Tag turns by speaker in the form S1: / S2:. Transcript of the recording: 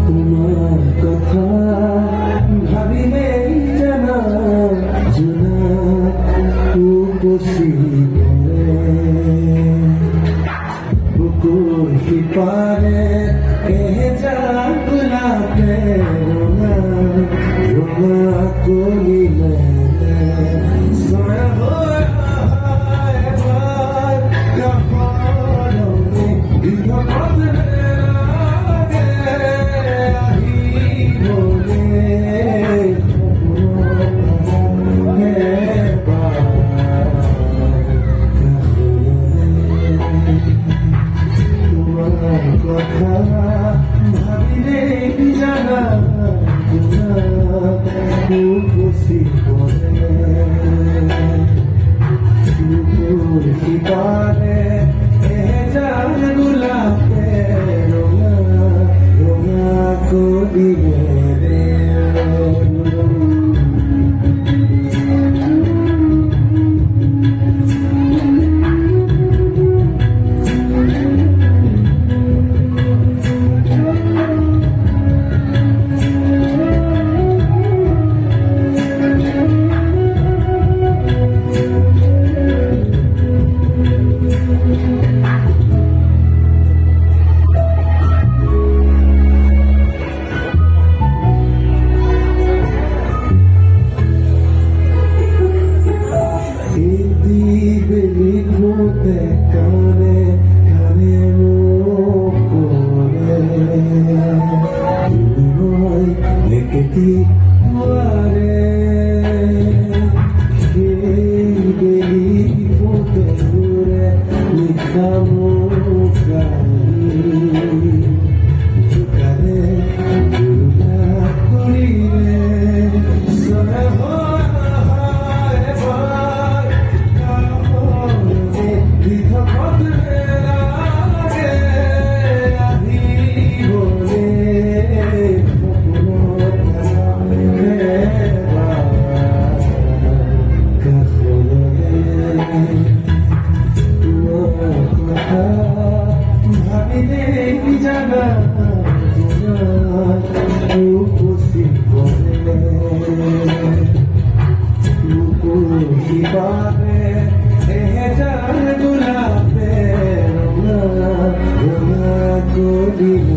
S1: তোমার কথা ভাবিলে জানা জুনা উপসী বুকুর সিপারে গোলাপে রোনা রোনা কলিলে কথা ভাবিলে জানা খুশি করে সিপারে জান গোলাপে রোনা রোনা করিবে রে কানে কানে লেখতি মারে গেলি পোতে দূরে লিখামো কানে দুর্গা করিলে ভাবিলে জানা খুশি করে খুশি পাবে জান গোলাপে রোনা রোনা করিলে